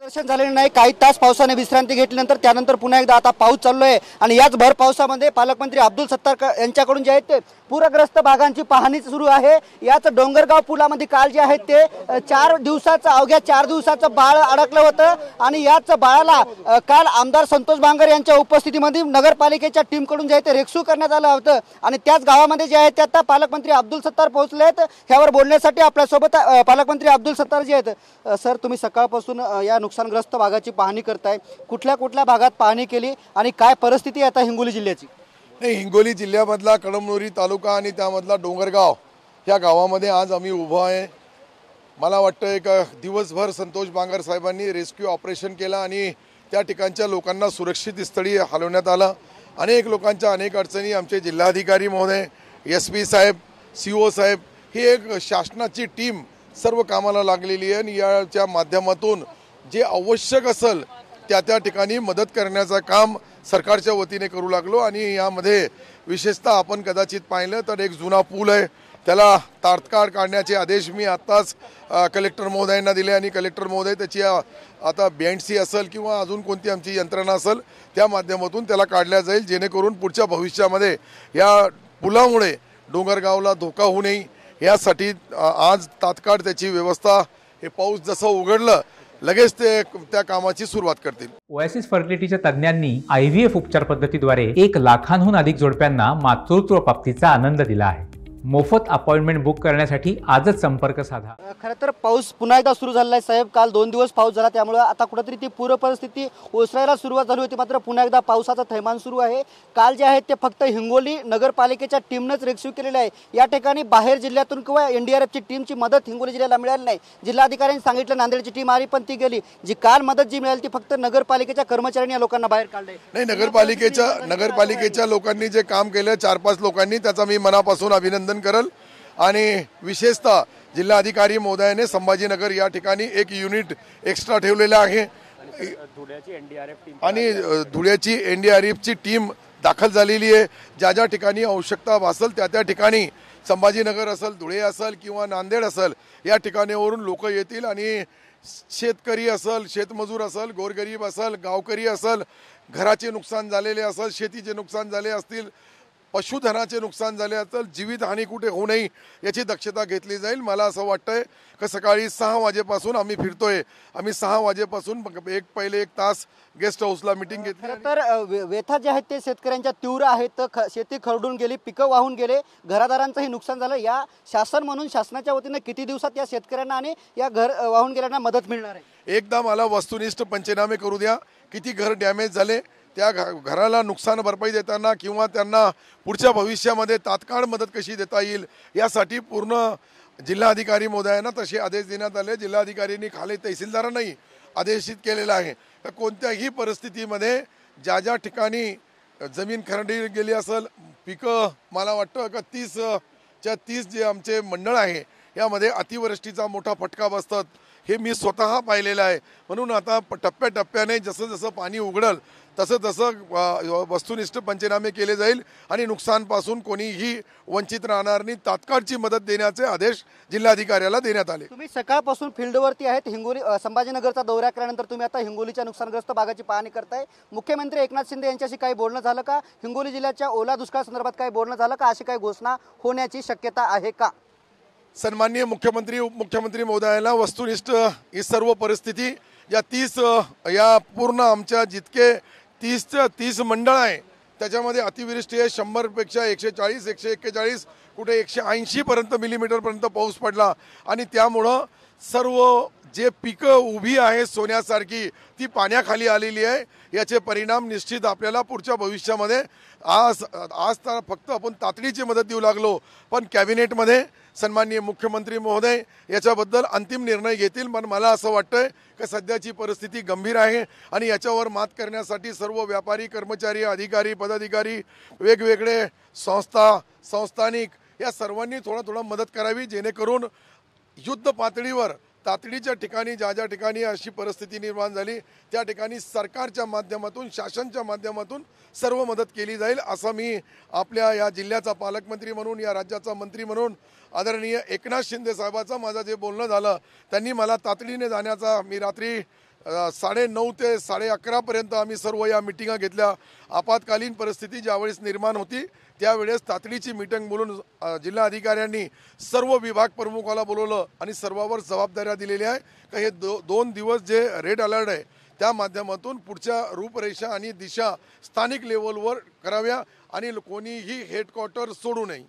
दर्शन झालेले नाही। काही तास पावसाने विश्रांती घेतल्यानंतर त्यानंतर पुन्हा एकदा आता पाऊस चालू आहे आणि याच भर पावसामध्ये पालकमंत्री अब्दुल सत्तार यांच्याकडून जे आहे ते पूरग्रस्त भागांची पाहणी सुरू आहे। याच डोंगरगाव पुलामध्ये काल जे आहे ते अवघ्या 4 दिवसाचं बाळ अडकलं होतं आणि याच बाळाला काल आमदार संतोष बांगर यांच्या उपस्थितीमध्ये नगरपालिकेच्या टीमकडून जे आहे ते रेस्क्यू करण्यात आलं होतं आणि त्याच गावामध्ये जे आहे ते आता पालकमंत्री अब्दुल सत्तार पोहोचले आहेत। यावर बोलण्यासाठी आपल्यासोबत पालकमंत्री अब्दुल सत्तार जे आहेत। सर, तुम्ही सकाळपासून या नुकसानग्रस्त भागाची पाहणी करताय, कुठल्या भागात पाहणी केली आणि काय परिस्थिती आहे आता हिंगोली जिल्ह्याची? हिंगोली जिल्ह्यामधला कळमनुरी तालुका आणि त्यामधला डोंगरगाव या गावामध्ये आज आम्ही उभा आहे। मला वाटतं एक दिवसभर संतोष बांगर साहेबांनी रेस्क्यू ऑपरेशन केलं आणि त्या ठिकाणच्या लोकांना सुरक्षित स्थळी हलवण्यात आलं। अनेक लोकांच्या अनेक अडचणी आमचे जिल्हाधिकारी महोदय, SP साहेब, CO साहेब ही एक शासनाची टीम सर्व कामाला लागलेली आहे आणि याच्या माध्यमातून जे आवश्यक असेल त्या ठिकाणी मदत करण्याचं काम सरकारच्या वतीने करू लागलो। आणि यामध्ये विशेषतः आपण कदाचित पाहिलं तर एक जुना पूल आहे, त्याला तात्काळ काढण्याचे आदेश मी आत्ताच कलेक्टर महोदयांना दिले आणि कलेक्टर महोदय त्याची आता BNC असेल किंवा अजून कोणती आमची यंत्रणा असेल त्या माध्यमातून त्याला काढल्या जाईल, जेणेकरून पुढच्या भविष्यामध्ये या पुलामुळे डोंगरगावला धोका होऊ नये यासाठी आज तात्काळ त्याची व्यवस्था, हे पाऊस जसं उघडलं लगेच ते त्या कामाची सुरुवात करतील। ओएसिस फर्टिलिटीच्या तज्ञांनी IVF उपचार पद्धतीद्वारे 1 लाखांहून अधिक जोडप्यांना मातृत्व प्राप्तीचा आनंद दिला आहे। मोफत अपॉइंटमेंट बुक करण्यासाठी आजच संपर्क साधा। खरं तर पाऊस पुन्हा एकदा सुरू झाला आहे साहेब। काल 2 दिवस पाऊस झाला, त्यामुळे आता कुठेतरी ती पूर परिस्थिती ओसरायला सुरुवात झाली होती, मात्र पुन्हा एकदा पावसाचा थैमान सुरू आहे। काल जे आहे ते फक्त हिंगोली नगरपालिकेच्या टीमनंच रेस्क्यू केलेले आहे। या ठिकाणी बाहेर जिल्ह्यातून किंवा NDRFची टीमची मदत हिंगोली जिल्ह्याला मिळाली नाही। जिल्हाधिकाऱ्यांनी सांगितलं नांदेडची टीम आली पण ती गेली। जी काल मदत जी मिळाली ती फक्त नगरपालिकेच्या कर्मचाऱ्यांनी या लोकांना बाहेर काढले नाही। नगरपालिकेच्या लोकांनी जे काम केलं 4-5 लोकांनी, त्याचा मी मनापासून अभिनंदन करेल। आणि विशेषतः जिल्हाधिकारी महोदयाने संभाजीनगर या ठिकाणी एक युनिट एक्स्ट्रा ठेवलेलं आहे आणि धुळ्याची NDRFची टीम दाखल झालेली आहे। ज्या ठिकाणी आवश्यकता भासेल त्या ठिकाणी संभाजीनगर असेल, धुळे असेल किंवा नांदेड असेल या ठिकाणावरून लोक येतील आणि शेतकरी असेल, शेतमजूर असेल, गोरगरीब असेल, गावकरी असेल, घराचे नुकसान झालेले असेल, शेतीचे नुकसान झाले असतील, पशुधनाचे नुकसान झाले असेल, जीवितहानी कुठे होऊ नये याची दक्षता घेतली जाईल। मला असं वाटतंय की सकाळी 6 वाजेपासून आम्ही फिरतोय। आम्ही 6 वाजेपासून पहिले एक तास गेस्ट हाऊसला मीटिंग घेतली। तर व्यथा जे आहेत ते शेतकऱ्यांच्या तीव्र आहेत। शेती खरडून गेली, पिकं वाहून गेले, घरादारांचंही नुकसान झालं। या शासन म्हणून शासनाच्या वतीने किती दिवसात या शेतकऱ्यांना आणि या घर वाहून गेल्यांना मदत मिळणार आहे? एकदा मला वस्तुनिष्ठ पंचनामे करू द्या, किती घर डॅमेज झाले, त्या घराला नुकसान भरपाई देताना किंवा त्यांना पुढच्या भविष्यामध्ये तात्काळ मदत कशी देता येईल यासाठी पूर्ण जिल्हाधिकारी महोदयांना तसे आदेश देण्यात आले। जिल्हाधिकाऱ्यांनी खाली तहसीलदारांनाही आदेशित केलेला आहे की कोणत्याही परिस्थितीमध्ये ज्या ठिकाणी जमीन खरडली गेली असेल, पिकं, मला वाटतं का 30 जे आमचे मंडळ आहे यामध्ये अतिवृष्टीचा मोठा फटका बसतात, हे मी स्वतः पाहिलेलं आहे। म्हणून आता टप्प्याटप्प्याने जसं पाणी उघडल तसं वस्तुनिष्ठ पंचनामे केले जाईल आणि नुकसानपासून कोणीही वंचित राहणार नाही। तात्काळची मदत देण्याचे आदेश जिल्हाधिकाऱ्याला देण्यात आले। तुम्ही सकाळपासून फील्डवरती आहेत, हिंगोली संभाजीनगरचा दौरा केल्यानंतर तुम्ही आता हिंगोलीच्या नुकसानग्रस्त भागाची पाहणी करताय। मुख्यमंत्री एकनाथ शिंदे यांच्याशी काही बोलणं झालं का? हिंगोली जिल्ह्याच्या ओला दुष्काळ संदर्भात काही बोलणं झालं का? अशी काही घोषणा होण्याची शक्यता आहे का? सन्माननीय मुख्यमंत्री महोदयाला वस्तुनिष्ठ ही सर्व परिस्थिती या पूर्ण आमच्या जितके 30 मंडळ आहे त्याच्यामध्ये अतिवृष्टी आहे। 100पेक्षा 140, 141, कुठे 180 पर्यंत मिलीमीटर पर्यंत पाऊस पडला आणि त्यामुळं सर्व जे पिकं उभी आहे सोन्यासारखी ती पाण्याखाली आलेली आहे। याचे परिणाम निश्चित आपल्याला पुढच्या भविष्यामध्ये आज तर फक्त आपण तातडीची मदत देऊ लागलो, पण कॅबिनेटमध्ये सन्माननीय मुख्यमंत्री महोदय याच्याबद्दल अंतिम निर्णय घेतील। पण मला असं वाटतंय की सध्याची परिस्थिती गंभीर आहे आणि याच्यावर मात करण्यासाठी सर्व व्यापारी, कर्मचारी, अधिकारी, पदाधिकारी, वेगवेगळे संस्थानिक या सर्वांनी थोडं मदत करावी, जेणेकरून युद्ध पातळीवर तातडीच्या ठिकाणी ज्या ठिकाणी अशी परिस्थिती निर्माण झाली त्या ठिकाणी सरकारच्या माध्यमातून, शासनाच्या माध्यमातून सर्व मदत केली जाईल असं मी आपल्या या जिल्ह्याचा पालकमंत्री म्हणून, या राज्याचा मंत्री म्हणून आदरणीय एकनाथ शिंदे साहेबांचं माझं जे बोलणं झालं त्यांनी मला तातडीने जाण्याचा, मी रात्री 9:30 ते 11:30 पर्यंत आम्ही सर्व या मिटिंगा घेतल्या. आपत्कालीन परिस्थिती ज्यावेळेस निर्माण होती त्यावेळेस तातडीची मीटिंग बोलून जिल्हा अधिकाऱ्यांनी सर्व विभाग प्रमुखाला बोलवलं आणि सर्वांवर जबाबदाऱ्या दिलेल्या आहे का हे 2 दिवस जे रेड अलर्ट आहे त्या माध्यमातून पुढच्या रूपरेषा आणि दिशा स्थानिक लेवलवर कराव्या आणि कोणीही हेडक्वार्टर सोडू नये.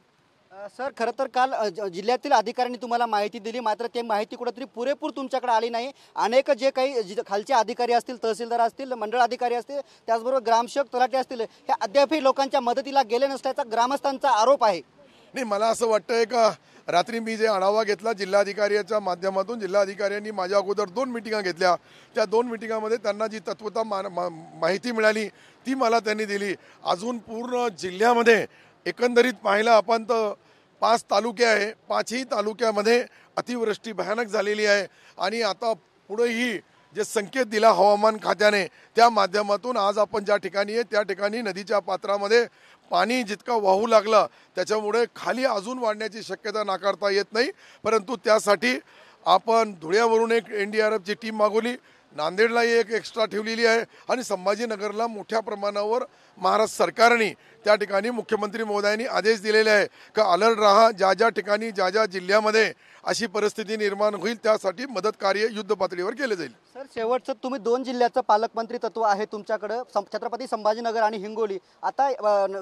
सर, खरं तर काल जिल्ह्यातील अधिकाऱ्यांनी तुम्हाला माहिती दिली, मात्र ते माहिती कुठेतरी पुरेपूर तुमच्याकडे आली नाही. अनेक जे काही खालचे अधिकारी असतील, तहसीलदार असतील, मंडळ अधिकारी असतील, त्याचबरोबर ग्रामसेवक तलाठी असतील, हे अद्यापही लोकांच्या मदतीला गेले नसल्याचा ग्रामस्थांचा आरोप आहे. नाही, मला असं वाटतंय का रात्री मी जे आढावा घेतला जिल्हाधिकाऱ्याच्या माध्यमातून, जिल्हाधिकाऱ्यांनी माझ्या अगोदर 2 मिटिंगा घेतल्या. त्या 2 मिटिंगामध्ये त्यांना जी तत्वता माहिती मिळाली ती मला त्यांनी दिली. अजून पूर्ण जिल्ह्यामध्ये एकंदरीत पाहिलं आपण तर 5 तालुके आहे, 5ही तालुक्यामध्ये अतिवृष्टी भयानक झालेली आहे आणि आता पुढेही जे संकेत दिला हवामान खात्याने त्या माध्यमातून आज आपण ज्या ठिकाणी आहे त्या ठिकाणी नदीच्या पात्रामध्ये पाणी जितकं वाहू लागलं त्याच्यामुळे खाली अजून वाढण्याची शक्यता नाकारता येत नाही. परंतु त्यासाठी आपण धुळ्यावरून एक NDRFची टीम मागवली, नांदेडला एक एक्स्ट्रा ठेवलेली आहे आणि संभाजीनगरला मोठ्या प्रमाणावर महाराष्ट्र सरकारने त्या ठिकाणी मुख्यमंत्री महोदयांनी आदेश दिलेले आहे का अलर्ट राहा. ज्या ठिकाणी ज्या जिल्ह्यामध्ये अशी परिस्थिती निर्माण होईल त्यासाठी मदत कार्य युद्ध पातळीवर केले जाईल. सर, शेवटचं तुम्ही 2 जिल्ह्याचं पालकमंत्री तत्व आहे तुमच्याकडं, छत्रपती संभाजीनगर आणि हिंगोली. आता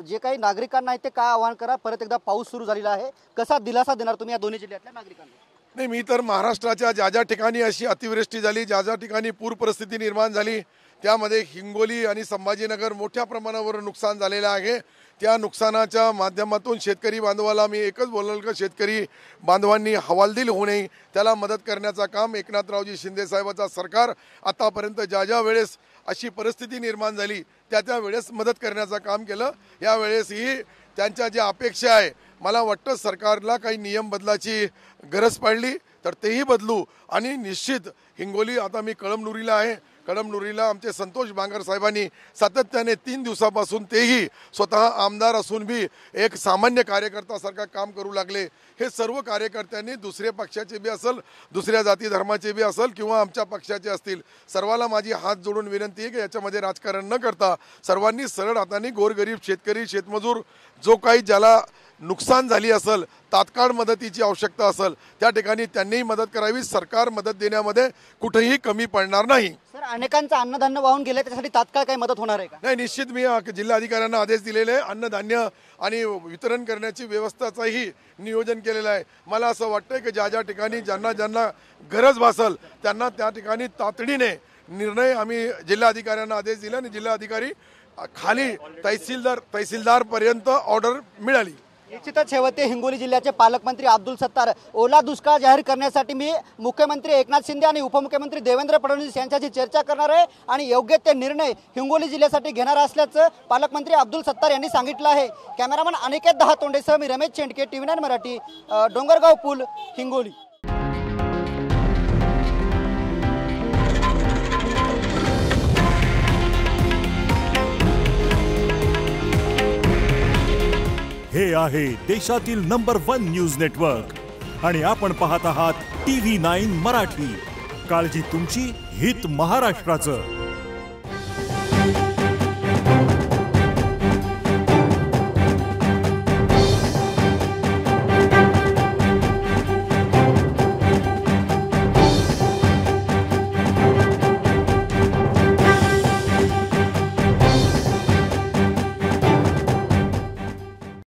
जे काही नागरिकांना आहे ते काय आवाहन करा, परत एकदा पाऊस सुरू झालेला आहे, कसा दिलासा देणार तुम्ही या दोन्ही जिल्ह्यातल्या नागरिकांना? नाही, मी तर महाराष्ट्राच्या ज्या ठिकाणी अशी अतिवृष्टी झाली, ज्या ठिकाणी पूर परिस्थिती निर्माण झाली त्यामध्ये हिंगोली आणि संभाजीनगर मोठ्या प्रमाणावर नुकसान झालेलं आहे. त्या नुकसानाच्या माध्यमातून शेतकरी बांधवाला मी एकच बोलल का शेतकरी बांधवांनी हवालदिल होऊ नये, त्याला मदत करण्याचं काम एकनाथरावजी शिंदे साहेबांचा सरकार आतापर्यंत ज्या वेळेस अशी परिस्थिती निर्माण झाली त्या वेळेस मदत करण्याचं काम केलं. यावेळेसही त्यांच्या ज्या अपेक्षा आहे, मला वाटतं सरकारला काही नियम बदलाची गरज पडली तर तेही बदलू आणि निश्चित हिंगोली, आता मी कळमनुरीला आहे, कळमनुरीला आमचे संतोष बांगर साहेबांनी सातत्याने 3 दिवसापासून तेही स्वतः आमदार असून बी एक सामान्य कार्यकर्त्यासारखं काम करू लागले. हे सर्व कार्यकर्त्यांनी दुसऱ्या पक्षाचे बी असेल, दुसऱ्या जाती धर्माचे बी असेल किंवा आमच्या पक्षाचे असतील, सर्वाला माझी हात जोडून विनंती आहे की याच्यामध्ये राजकारण न करता सर्वांनी सरळ हाताने गोरगरीब शेतकरी, शेतमजूर, जो काही ज्याला नुकसान झाली असेल, तात्काळ मदतीची आवश्यकता असेल त्या ठिकाणी त्यांनीही मदत करावी. सरकार मदत देण्यामध्ये कुठेही कमी पडणार नाही. सर, अनेकांचं अन्नधान्य वाहून गेले, त्यासाठी तात्काळ काही मदत होणार आहे का? नाही, निश्चित मी जिल्हाधिकाऱ्यांना आदेश दिलेले आहे. अन्नधान्य आणि वितरण करण्याची व्यवस्थाचंही नियोजन केलेलं आहे. मला असं वाटतंय की ज्या ठिकाणी ज्यांना गरज भासेल त्यांना त्या ठिकाणी तातडीने निर्णय आम्ही जिल्हाधिकाऱ्यांना आदेश दिला आणि जिल्हाधिकारी खाली तहसीलदार पर्यंत ऑर्डर मिळाली. निश्चितच शेवटी हिंगोली जिल्ह्याचे पालकमंत्री अब्दुल सत्तार ओला दुष्काळ जाहीर करण्यासाठी मी मुख्यमंत्री एकनाथ शिंदे आणि उपमुख्यमंत्री देवेंद्र फडणवीस यांच्याशी चर्चा करणार आहे आणि योग्य ते निर्णय हिंगोली जिल्ह्यासाठी घेणार असल्याचं पालकमंत्री अब्दुल सत्तार यांनी सांगितलं आहे. कॅमेरामन अनिकेत दहातोंडेसह मी रमेश चेंडके, TV9 मराठी, डोंगरगाव पूल, हिंगोली. हे आहे देशातील नंबर 1 न्यूज नेटवर्क आणि आपण पाहत आहात TV9 मराठी. काळजी तुमची, हित महाराष्ट्राचं.